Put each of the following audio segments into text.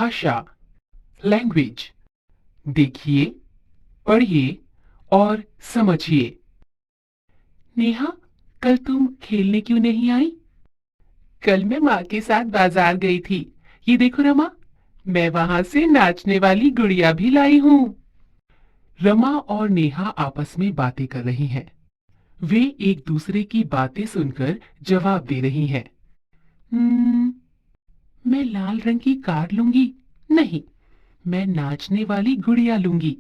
भाषा, लैंग्वेज। देखिए, पढ़िए और समझिए। नेहा, कल तुम खेलने क्यों नहीं आई? कल मैं माँ के साथ बाजार गई थी। ये देखो रमा, मैं वहां से नाचने वाली गुड़िया भी लाई हूँ। रमा और नेहा आपस में बातें कर रही हैं। वे एक दूसरे की बातें सुनकर जवाब दे रही हैं। "हम्म, मैं लाल रंग की कार लूंगी। नहीं, मैं नाचने वाली गुड़िया लूंगी,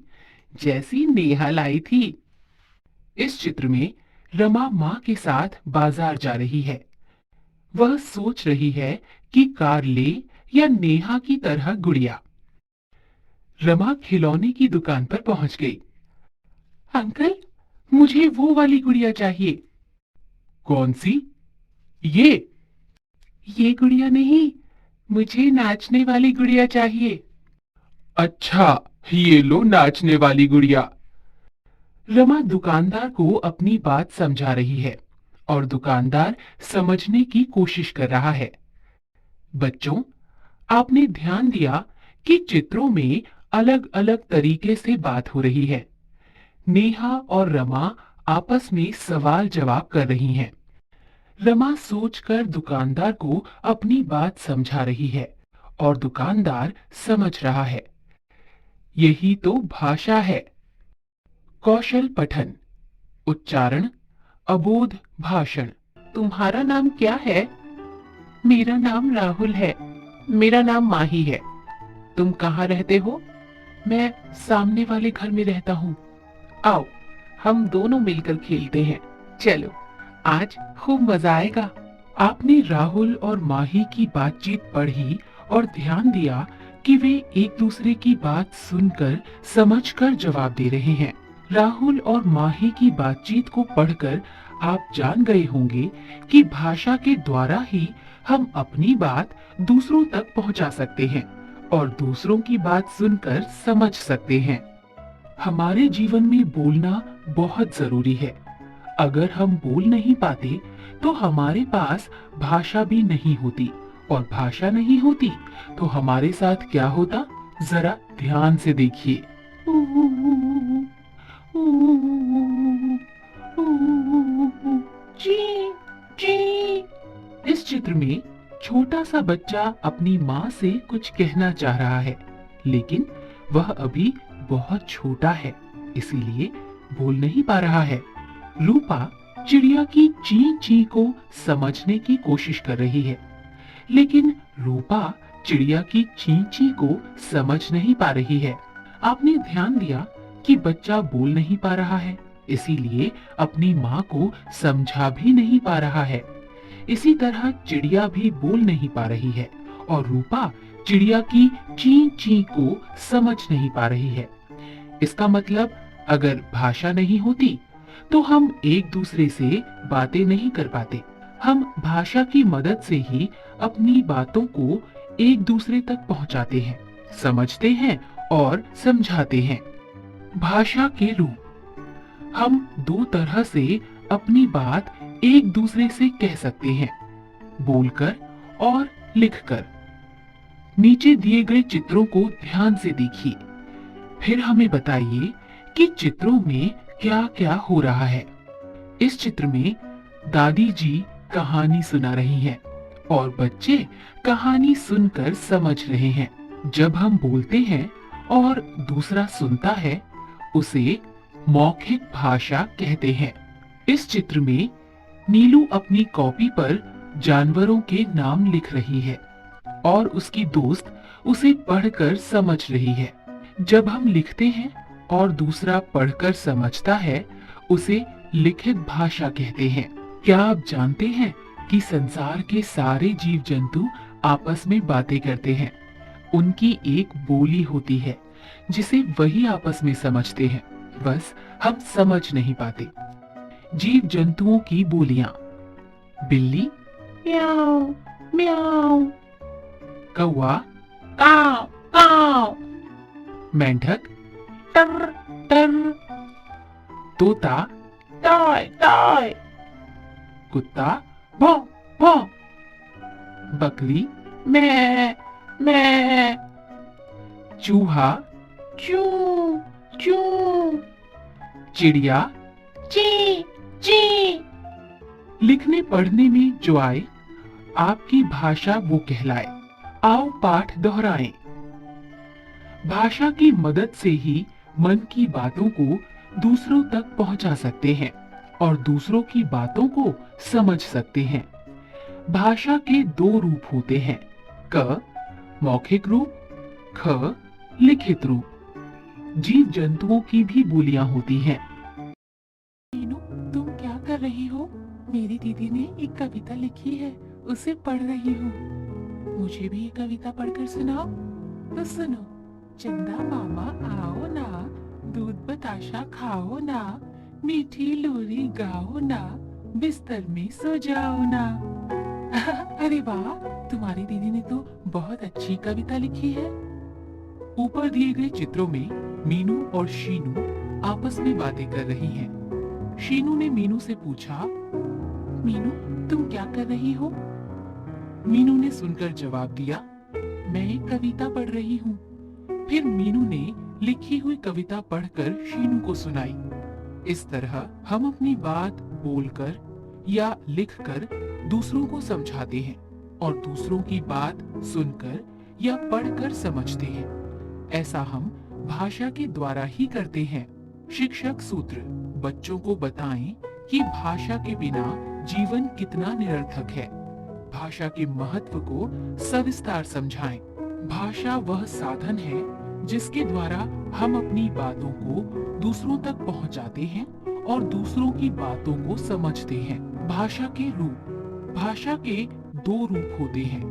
जैसी नेहा लाई थी।" इस चित्र में रमा माँ के साथ बाजार जा रही है। वह सोच रही है कि कार ले या नेहा की तरह गुड़िया। रमा खिलौने की दुकान पर पहुंच गई। अंकल, मुझे वो वाली गुड़िया चाहिए। कौन सी? ये ये गुड़िया नहीं, मुझे नाचने वाली गुड़िया चाहिए। अच्छा, ये लो नाचने वाली गुड़िया। रमा दुकानदार को अपनी बात समझा रही है और दुकानदार समझने की कोशिश कर रहा है। बच्चों, आपने ध्यान दिया कि चित्रों में अलग अलग तरीके से बात हो रही है। नेहा और रमा आपस में सवाल जवाब कर रही हैं। रमा सोचकर दुकानदार को अपनी बात समझा रही है और दुकानदार समझ रहा है। यही तो भाषा है। कौशल पठन, उच्चारण, अबोध भाषण। तुम्हारा नाम क्या है? मेरा नाम राहुल है। मेरा नाम माही है। तुम कहाँ रहते हो? मैं सामने वाले घर में रहता हूँ। आओ, हम दोनों मिलकर खेलते हैं। चलो, आज खूब मजा आएगा। आपने राहुल और माही की बातचीत पढ़ी और ध्यान दिया कि वे एक दूसरे की बात सुनकर समझकर जवाब दे रहे हैं। राहुल और माही की बातचीत को पढ़कर आप जान गए होंगे कि भाषा के द्वारा ही हम अपनी बात दूसरों तक पहुंचा सकते हैं और दूसरों की बात सुनकर समझ सकते हैं। हमारे जीवन में बोलना बहुत जरूरी है। अगर हम बोल नहीं पाते तो हमारे पास भाषा भी नहीं होती, और भाषा नहीं होती तो हमारे साथ क्या होता, जरा ध्यान से देखिए। जी, जी। इस चित्र में छोटा सा बच्चा अपनी माँ से कुछ कहना चाह रहा है, लेकिन वह अभी बहुत छोटा है, इसीलिए बोल नहीं पा रहा है। रूपा चिड़िया की ची ची को समझने की कोशिश कर रही है, लेकिन रूपा चिड़िया की ची ची को समझ नहीं पा रही है। आपने ध्यान दिया कि बच्चा बोल नहीं पा रहा है, इसीलिए अपनी माँ को समझा भी नहीं पा रहा है। इसी तरह चिड़िया भी बोल नहीं पा रही है और रूपा चिड़िया की ची ची को समझ नहीं पा रही है। इसका मतलब, अगर भाषा नहीं होती तो हम एक दूसरे से बातें नहीं कर पाते। हम भाषा की मदद से ही अपनी बातों को एक दूसरे तक पहुंचाते हैं, समझते हैं और समझाते हैं। भाषा के रूप, हम दो तरह से अपनी बात एक दूसरे से कह सकते हैं, बोलकर और लिखकर। नीचे दिए गए चित्रों को ध्यान से देखिए, फिर हमें बताइए कि चित्रों में क्या क्या हो रहा है। इस चित्र में दादी जी कहानी सुना रही हैं और बच्चे कहानी सुनकर समझ रहे हैं। जब हम बोलते हैं और दूसरा सुनता है, उसे मौखिक भाषा कहते हैं। इस चित्र में नीलू अपनी कॉपी पर जानवरों के नाम लिख रही है और उसकी दोस्त उसे पढ़कर समझ रही है। जब हम लिखते हैं और दूसरा पढ़कर समझता है, उसे लिखित भाषा कहते हैं। क्या आप जानते हैं कि संसार के सारे जीव जंतु आपस में बातें करते हैं? उनकी एक बोली होती है जिसे वही आपस में समझते हैं, बस हम समझ नहीं पाते। जीव जंतुओं की बोलियां: बिल्ली म्याऊ म्याऊ, कौवा काव काव, मेंढक टर टर, तोता टाय टाय, कुत्ता भौं भौं, बकरी मैं मैं, चूहा चू चू, चिड़िया ची ची। लिखने पढ़ने में जो आए, आपकी भाषा वो कहलाए। आओ पाठ दोहराएं। भाषा की मदद से ही मन की बातों को दूसरों तक पहुंचा सकते हैं और दूसरों की बातों को समझ सकते हैं। भाषा के दो रूप होते हैं, क मौखिक रूप, ख लिखित रूप। जीव जंतुओं की भी बोलियां होती हैं। मीनू, तुम क्या कर रही हो? मेरी दीदी ने एक कविता लिखी है, उसे पढ़ रही हूँ। मुझे भी ये कविता पढ़कर सुनाओ। तो सुनो। चंदा मामा आओ ना, दूध बताशा खाओ ना, मीठी लोरी गाओ ना, बिस्तर में सो जाओ ना। अरे वाह, तुम्हारी दीदी ने तो बहुत अच्छी कविता लिखी है। ऊपर दिए गए चित्रों में मीनू और शीनू आपस में बातें कर रही हैं। शीनू ने मीनू से पूछा, मीनू तुम क्या कर रही हो? मीनू ने सुनकर जवाब दिया, मैं एक कविता पढ़ रही हूँ। फिर मीनू ने लिखी हुई कविता पढ़कर शीनू को सुनाई। इस तरह हम अपनी बात बोलकर या लिखकर दूसरों को समझाते हैं और दूसरों की बात सुनकर या पढ़कर समझते हैं। ऐसा हम भाषा के द्वारा ही करते हैं। शिक्षक सूत्र बच्चों को बताएं कि भाषा के बिना जीवन कितना निरर्थक है। भाषा के महत्व को सविस्तार समझाएं। भाषा वह साधन है जिसके द्वारा हम अपनी बातों को दूसरों तक पहुंचाते हैं और दूसरों की बातों को समझते हैं। भाषा के रूप। भाषा के दो रूप होते हैं,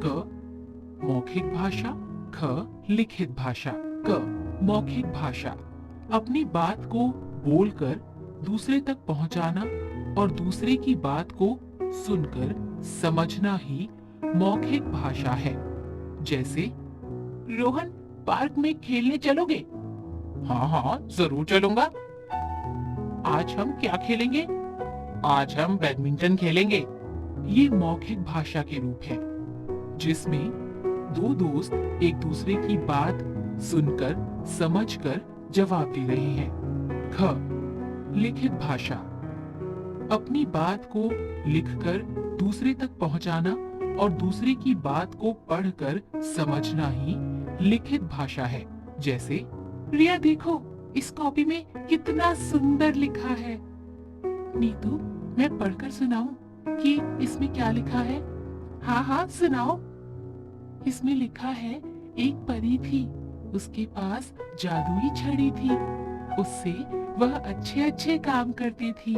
क मौखिक भाषा, ख लिखित भाषा। क मौखिक भाषा, अपनी बात को बोलकर दूसरे तक पहुंचाना और दूसरे की बात को सुनकर समझना ही मौखिक भाषा है। जैसे, रोहन पार्क में खेलने चलोगे? हाँ हाँ जरूर चलूंगा। आज हम क्या खेलेंगे? आज हम बैडमिंटन खेलेंगे। ये मौखिक भाषा के रूप है जिसमें दो दोस्त एक दूसरे की बात सुनकर समझकर जवाब दे रहे हैं। ख लिखित भाषा, अपनी बात को लिखकर दूसरे तक पहुंचाना और दूसरे की बात को पढ़कर समझना ही लिखित भाषा है। जैसे, रिया देखो इस कॉपी में कितना सुंदर लिखा है। नीतू, मैं पढ़कर सुनाऊं कि इसमें क्या लिखा है? हाँ हाँ सुनाओ। इसमें लिखा है, एक परी थी, उसके पास जादुई छड़ी थी, उससे वह अच्छे अच्छे काम करती थी।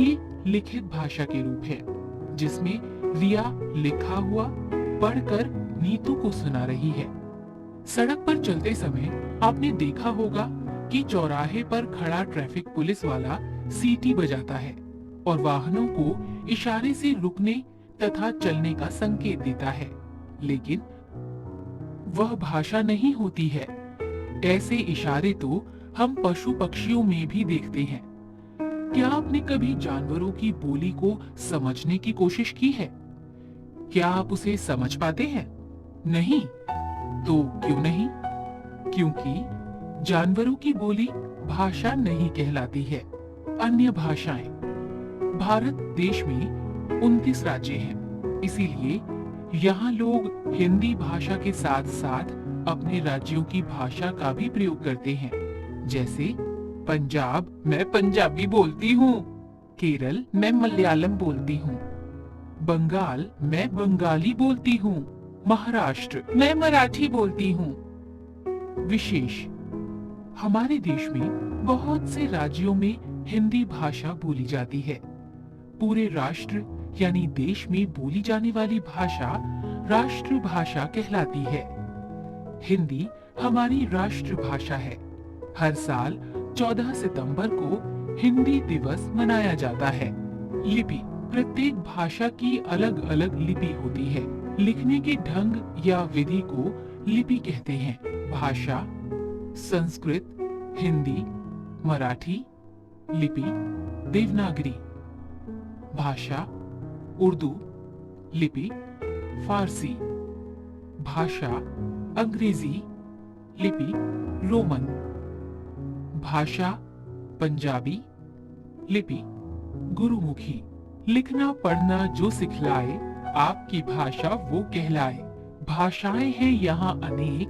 ये लिखित भाषा के रूप है जिसमें रिया लिखा हुआ पढ़कर नीतू को सुना रही है। सड़क पर चलते समय आपने देखा होगा कि चौराहे पर खड़ा ट्रैफिक पुलिस वाला सीटी बजाता है और वाहनों को इशारे से रुकने तथा चलने का संकेत देता है, लेकिन वह भाषा नहीं होती है। ऐसे इशारे तो हम पशु पक्षियों में भी देखते हैं। क्या आपने कभी जानवरों की बोली को समझने की कोशिश की है? क्या आप उसे समझ पाते हैं? नहीं। तो क्यों नहीं? क्योंकि जानवरों की बोली भाषा नहीं कहलाती है। अन्य भाषाएं। भारत देश में 29 राज्य हैं, इसीलिए यहाँ लोग हिंदी भाषा के साथ साथ अपने राज्यों की भाषा का भी प्रयोग करते हैं। जैसे, पंजाब मैं पंजाबी बोलती हूँ, केरल मैं मलयालम बोलती हूँ, बंगाल मैं बंगाली बोलती हूँ, महाराष्ट्र मैं मराठी बोलती हूँ। विशेष, हमारे देश में बहुत से राज्यों में हिंदी भाषा बोली जाती है। पूरे राष्ट्र यानी देश में बोली जाने वाली भाषा राष्ट्रभाषा कहलाती है। हिंदी हमारी राष्ट्रभाषा है। हर साल 14 सितंबर को हिंदी दिवस मनाया जाता है। लिपि, प्रत्येक भाषा की अलग अलग लिपि होती है। लिखने के ढंग या विधि को लिपि कहते हैं। भाषा, संस्कृत, हिंदी, मराठी, लिपि, देवनागरी। भाषा, उर्दू, लिपि, फारसी। भाषा, अंग्रेजी, लिपि रोमन। भाषा पंजाबी। लिपि गुरुमुखी। लिखना पढ़ना जो सिखलाए, आपकी भाषा वो कहलाए। भाषाएं हैं यहाँ अनेक,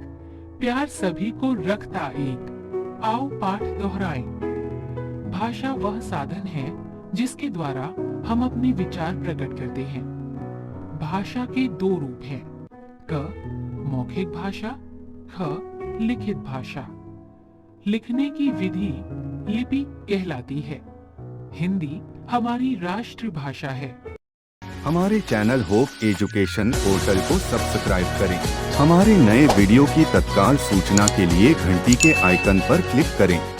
प्यार सभी को रखता एक। आओ पाठ दोहराएं। भाषा वह साधन है जिसके द्वारा हम अपने विचार प्रकट करते हैं। भाषा के दो रूप हैं, क मौखिक भाषा, ख लिखित भाषा। लिखने की विधि लिपि कहलाती है। हिंदी हमारी राष्ट्रभाषा है। हमारे चैनल होप एजुकेशन पोर्टल को सब्सक्राइब करें। हमारे नए वीडियो की तत्काल सूचना के लिए घंटी के आइकन पर क्लिक करें।